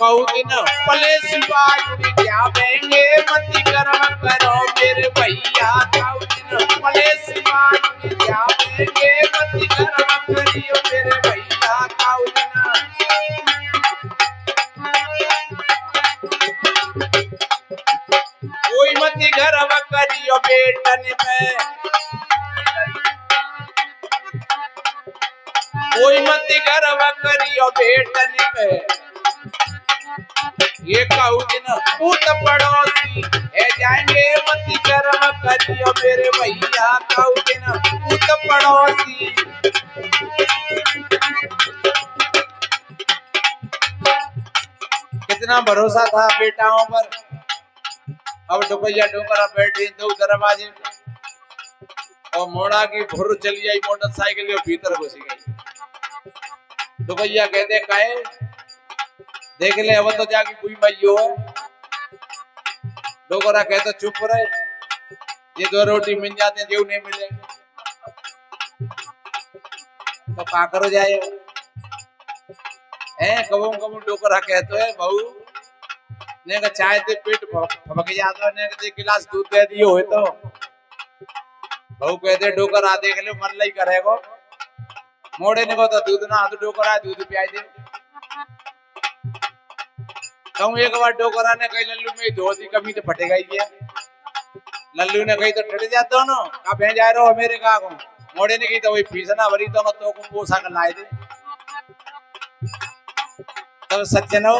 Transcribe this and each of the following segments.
कहू दिन पले शिवाजी जावेंगे मत कर्म करो मेरे भैया कहू दिन पले शिवाजी जावेंगे मत कर्म करियो मेरे भैया कहू दिन कोई मत गर्व करियो बेटन पे कोई मत गर्व करियो बेटन पे ये कहू दिन पूत पड़ोसी है जाएंगे मत गर्व करियो मेरे भैया कहू दिन पूत पड़ोसी कितना भरोसा था बेटाओं पर। अब डुकैया डोकरा बैठे दो दरवाजे और मोड़ा की भुर चली आई मोटरसाइकिल के भीतर घुस गई। डुकैया कहते काहे देख ले अब तो जाके कोई मैयो है। डोकरा कहते चुप रहे ये दो रोटी मिल जाते जो नहीं मिले तो का करो जाए कबू कबू डोकरा कहते है बहू ने का चाय दे पेट फबक जाता ने के गिलास दूध दे दियो हो तो बहू कहते डोकरा देख ले मन लई करेगो मोड़े ने को तो दूध ना तो डोकरा दूध पियाई दे कहूं एक बार डोकरा ने कही लल्लू में धोती कमी तो फटेगा ही है। लल्लू ने कही तो टट जाते हो ना का भे जा रहे हो मेरे का को मोड़े ने कही तो वही फीसना भरी तो को पोसा कर लाए दे तो सज्जन हो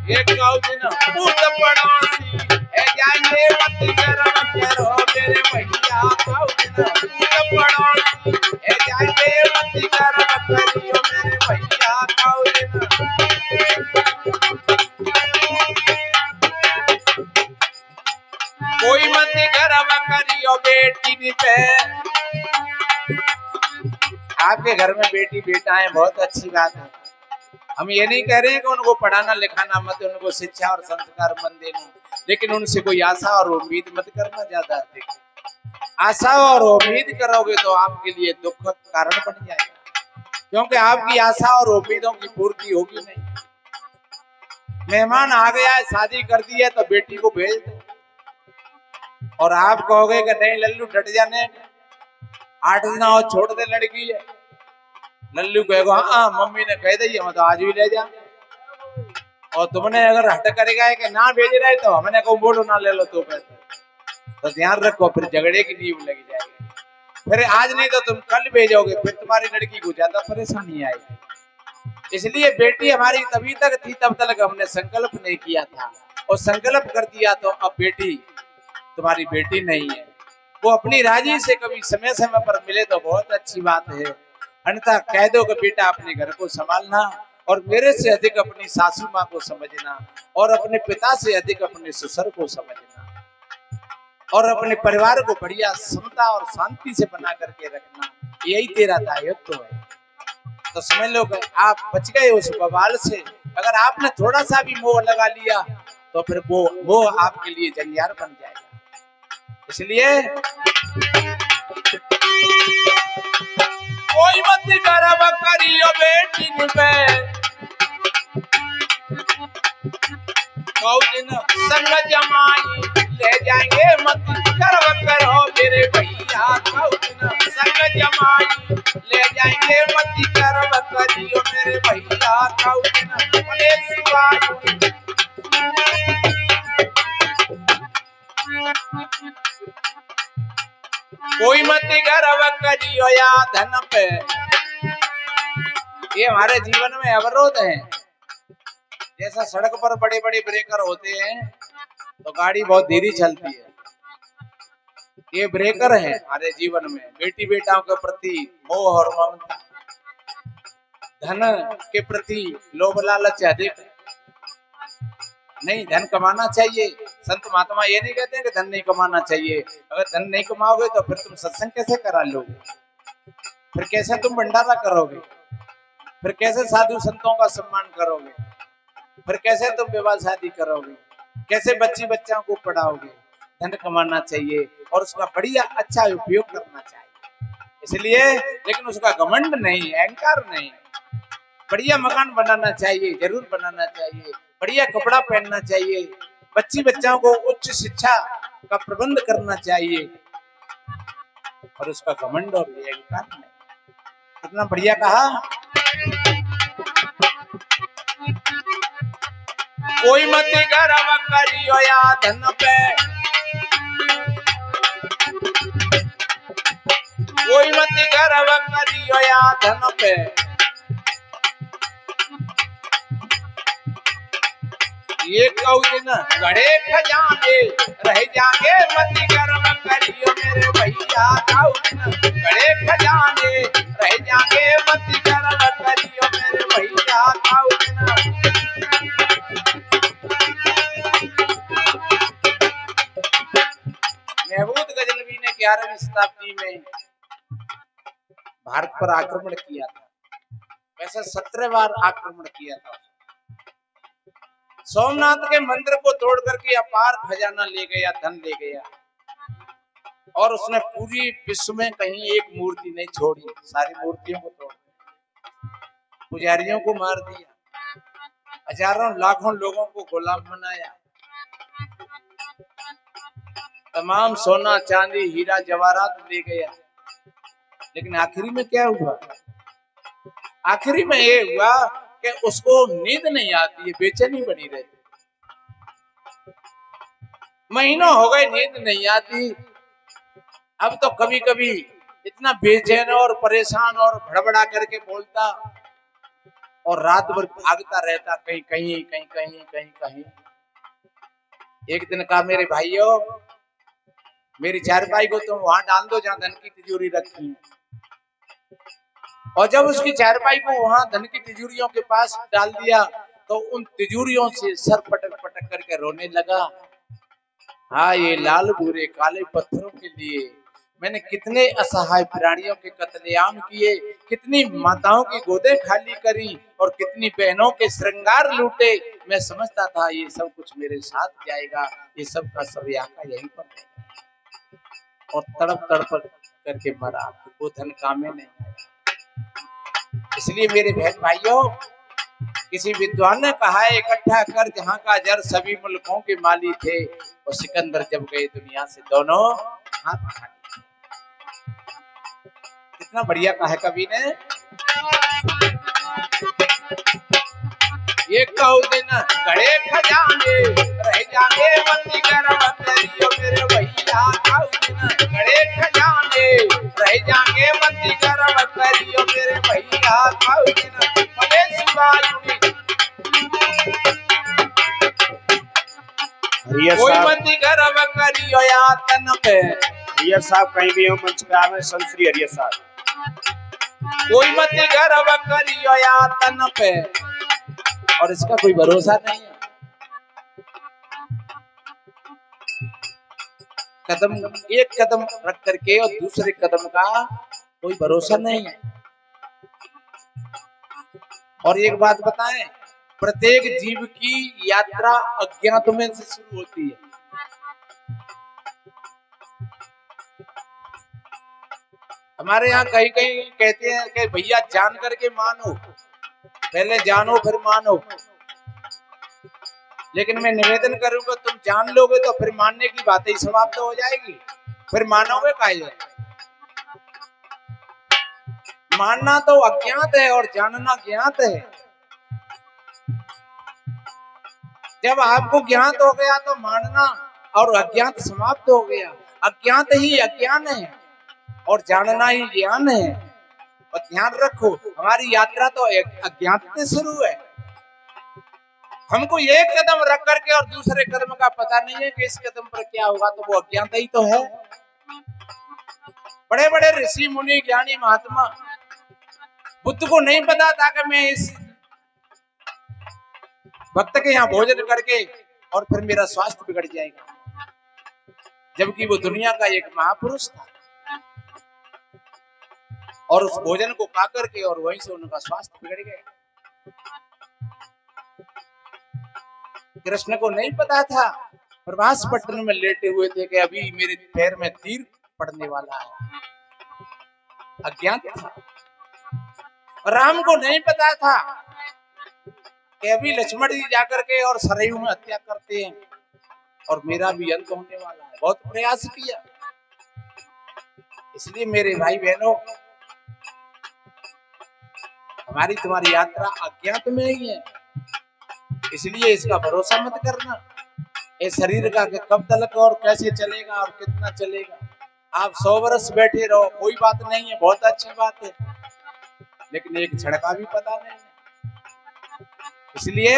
ये कहू दिन पूत पड़ोसी है जाएंगे मत कर्म करो मेरे भैया कहू दिन पूत पड़ोसी है जाएंगे मत कर्म करियो मेरे भैया कहू दिन कोई मत कर्म करियो बेटी पे। आपके घर में बेटी बेटा है बहुत अच्छी बात है। हम ये नहीं कह रहे हैं कि उनको पढ़ाना लिखाना मत उनको शिक्षा और संस्कार मत देना लेकिन उनसे कोई आशा और उम्मीद मत करना ज्यादा अधिक। आशा और उम्मीद करोगे तो आपके लिए दुख का कारण बन जाएगा क्योंकि आपकी आशा और उम्मीदों की पूर्ति होगी नहीं। मेहमान आ गया है शादी कर दी है तो बेटी को भेज दो और आप कहोगे कि नहीं लल्लू डट जाने 8 दिन और छोड़ दे लड़की है। लल्लू कहेगा हाँ मम्मी ने कह दी हम तो आज भी ले जा और तुमने अगर हट करेगा कि ना भेज रहे तो हमने कहो बोलो ना ले लो तो पैसे तो ध्यान रखो फिर झगड़े की नींव लगी जाएगी। फिर आज नहीं तो तुम कल भेजोगे फिर तुम्हारी लड़की को ज्यादा परेशानी आएगी। इसलिए बेटी हमारी तभी तक थी तब तक हमने संकल्प नहीं किया था और संकल्प कर दिया तो अब बेटी तुम्हारी बेटी नहीं है। वो अपनी राजी से कभी समय समय पर मिले तो बहुत अच्छी बात है अन्यथा कह दो कि बेटा अपने घर को संभालना और मेरे से अधिक अपनी सासू माँ को समझना और अपने पिता से अधिक अपने ससुर को समझना और अपने परिवार को बढ़िया समता और शांति से बना करके रखना यही तेरा दायित्व है। तो समझ लो आप बच गए उस बवाल से। अगर आपने थोड़ा सा भी मोह लगा लिया तो फिर वो मोह आपके लिए जंजाल बन जाएगा। इसलिए कोई मत गर्व करियो बेटी पे कहू दिन संग जमाई ले जाएंगे मत गर्व करो मेरे भैया कहू दिन संग जमाई ले जाएंगे मत गर्व करियो मेरे भैया कहू दिन पले शिवाजी कोई मत गर्व करियो या धन पे। ये हमारे जीवन में अवरोध है। जैसा सड़क पर बड़े बड़े ब्रेकर होते हैं तो गाड़ी बहुत धीरे चलती है। ये ब्रेकर है हमारे जीवन में बेटी बेटाओं के प्रति मोह और ममता धन के प्रति लोभ लालच अधिक नहीं। धन कमाना चाहिए। संत महात्मा ये नहीं कहते कि धन नहीं कमाना चाहिए। अगर धन नहीं कमाओगे तो फिर तुम सत्संग कैसे करा लोगे फिर कैसे तुम भंडारा करोगे फिर कैसे साधु संतों का सम्मान करोगे फिर कैसे तुम विवाह शादी करोगे कैसे बच्ची बच्चों को पढ़ाओगे। धन कमाना चाहिए और उसका बढ़िया अच्छा उपयोग करना चाहिए। इसलिए लेकिन उसका घमंड नहीं अहंकार नहीं। बढ़िया मकान बनाना चाहिए, जरूर बनाना चाहिए, बढ़िया कपड़ा पहनना चाहिए, बच्चों को उच्च शिक्षा का प्रबंध करना चाहिए, और उसका घमंड और ये अहंकार नहीं। कितना बढ़िया कहा। कोई मत गर्व करियो या धन पे, कोई मत गर्व करियो या धन पे, ये कहू दिन गड़े खजाने रह जाएंगे, मत गर्व करियो मेरे भैया, कहू दिन गड़े खजाने रह जाएंगे, मत गर्व करियो मेरे भैया, कहू दिन। महमूद गजनवी ने 11वीं शताब्दी में भारत पर आक्रमण किया था, वैसे 17 बार आक्रमण किया था। सोमनाथ के मंदिर को तोड़ करके अपार खजाना ले गया, धन ले गया, और उसने पूरी विश्व में कहीं एक मूर्ति नहीं छोड़ी, सारी मूर्तियों को तोड़ दिया, पुजारियों को मार दिया, हजारों लाखों लोगों को गुलाम बनाया, तमाम सोना चांदी हीरा जवाहरात ले गया। लेकिन आखिरी में क्या हुआ? आखिरी में ये हुआ कि उसको नींद नहीं आती है, बेचैनी बनी रहती, महीनों हो गए नींद नहीं आती। अब तो कभी कभी इतना बेचैन और परेशान और भड़बड़ा करके बोलता, और रात भर भागता रहता, कहीं कहीं कहीं कहीं कहीं कहीं। एक दिन कहा, मेरे भाइयों, मेरी चारपाई को तुम वहां डाल दो जहां धन की तिजोरी रखी है। और जब उसकी चारपाई को वहां धन की तिजोरियों के पास डाल दिया, तो उन तिजोरियों से सर पटक पटक करके रोने लगा। हाँ, ये लाल भूरे काले पत्थरों के लिए मैंने कितने असहाय प्राणियों के कत्लेआम किए, कितनी माताओं की गोदें खाली करी, और कितनी बहनों के श्रृंगार लूटे। मैं समझता था ये सब कुछ मेरे साथ जाएगा, ये सब का सब आका यहीं पर रहेगा, और तड़प तड़प करके मरा, वो धन कामे नहीं आया। इसलिए मेरे बहन भाइयों, किसी विद्वान ने कहा है, इकट्ठा कर जहां का जर सभी मुल्कों के माली थे, और सिकंदर जब गए दुनिया से दोनों हाथ खाली। कितना बढ़िया कहा है कवि ने। ये कहू दिन गड़े खजाने रह जाने, मत गर्व करियो मेरे भैया, कहू दिन गड़े खजाने रह जाएंगे, मत गर्व करियो मेरे भैया, कहू दिन भले शिवायुनी। कोई मत गर्व करियो या तन पे। हरियर साहब कहीं भी हो मंच पे आवे, संत श्री हरियर साहब। कोई मत गर्व करियो या तन पे, और इसका कोई भरोसा नहीं है। कदम एक कदम रख करके और दूसरे कदम का कोई भरोसा नहीं है। और एक बात बताएं, प्रत्येक जीव की यात्रा अज्ञात में से शुरू होती है। हमारे यहाँ कहीं कहीं कहते हैं कि भैया जान करके मानो, पहले जानो फिर मानो। लेकिन मैं निवेदन करूंगा, तुम जान लोगे तो फिर मानने की बात ही समाप्त हो जाएगी, फिर मानोगे काहे? मानना तो अज्ञात है और जानना ज्ञात है। जब आपको ज्ञात हो गया तो मानना और अज्ञात समाप्त हो गया। अज्ञात ही अज्ञान है और जानना ही ज्ञान है। और ध्यान रखो, हमारी यात्रा तो अज्ञात से शुरू है। हमको एक कदम रख करके और दूसरे कदम का पता नहीं है कि इस कदम पर क्या होगा, तो वो अज्ञात ही तो है। बड़े बड़े ऋषि मुनि ज्ञानी महात्मा, बुद्ध को नहीं पता था कि मैं इस भक्त के यहाँ भोजन करके और फिर मेरा स्वास्थ्य बिगड़ जाएगा, जबकि वो दुनिया का एक महापुरुष था और उस भोजन को खा करके और वहीं से उनका स्वास्थ्य बिगड़ गया। कृष्ण को नहीं पता था, प्रभास पट्टन में लेटे हुए थे कि अभी मेरे पैर में तीर पड़ने वाला है। अज्ञात था। राम को नहीं पता था कि अभी लक्ष्मण जी जाकर के और सरयू में हत्या करते हैं और मेरा भी अंत होने वाला है। बहुत प्रयास किया। इसलिए मेरे भाई बहनों, हमारी तुम्हारी यात्रा अज्ञात में ही है, इसलिए इसका भरोसा मत करना। इस शरीर का कब तक और कैसे चलेगा और कितना चलेगा। आप 100 वर्ष बैठे रहो, कोई बात नहीं है, बहुत अच्छी बात है, लेकिन एक क्षण का भी पता नहीं है। इसलिए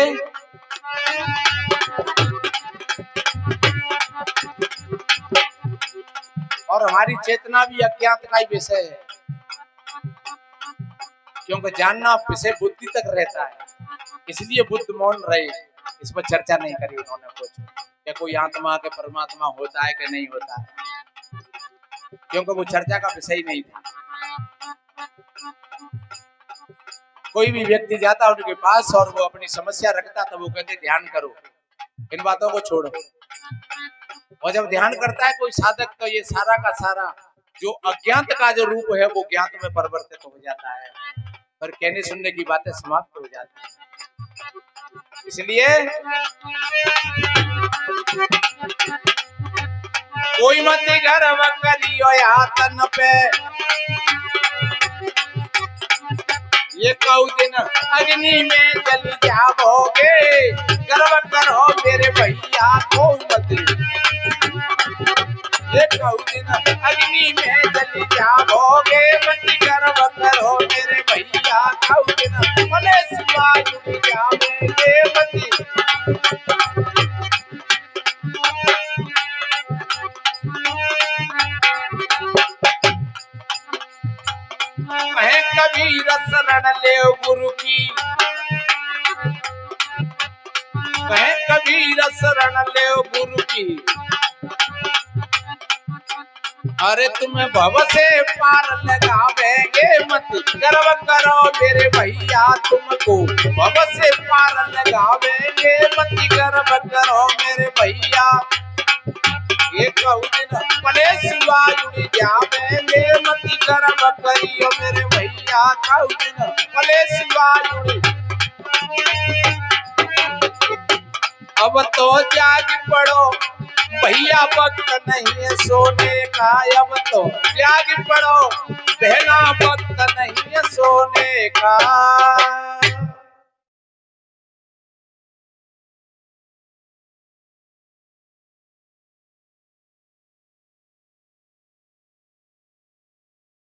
और हमारी चेतना भी अज्ञात का ही विषय है, क्योंकि जानना विषय बुद्धि तक रहता है। इसलिए बुद्ध मौन रहे, इस पर चर्चा नहीं करी उन्होंने कुछ, कि कोई आत्मा के परमात्मा होता है कि नहीं होता है, क्योंकि वो चर्चा का विषय ही नहीं था। कोई भी व्यक्ति जाता उनके पास और वो अपनी समस्या रखता तो वो कहते ध्यान करो, इन बातों को छोड़ो। और जब ध्यान करता है कोई साधक तो ये सारा का सारा जो अज्ञात का जो रूप है वो ज्ञात में परिवर्तित हो जाता है, और कहने सुनने की बातें समाप्त हो जाती हैं। इसलिए कोई मत गर्व करियो यातन पे, ये कऊ दिन अग्नि में जल जाओगे। गर्व करो मेरे भैया, कोई मत ये कऊ दिन अग्नि में जल जाओगे। मत गर्व करो मेरे भैया, कऊ दिन भले सिवा जुड़ जाओगे। कहे कबीर शरण ले गुरु की, कहे कबीर शरण ले गुरु की। अरे तुम्हें भव से पार लगावेंगे। मत गर्व करो मेरे भैया, तुमको भव से पार लगावेंगे। मत गर्व करो मेरे भैया, ये कहूँ दिन भले सिवा जुड़ जावेंगे। मत गर्व करियो मेरे भैया, कहूँ दिन भले सिवा जुड़। अब तो जाग पड़ो भैया, वक्त नहीं है सोने का। अब तो जाग पड़ो बहना, वक्त नहीं है सोने का।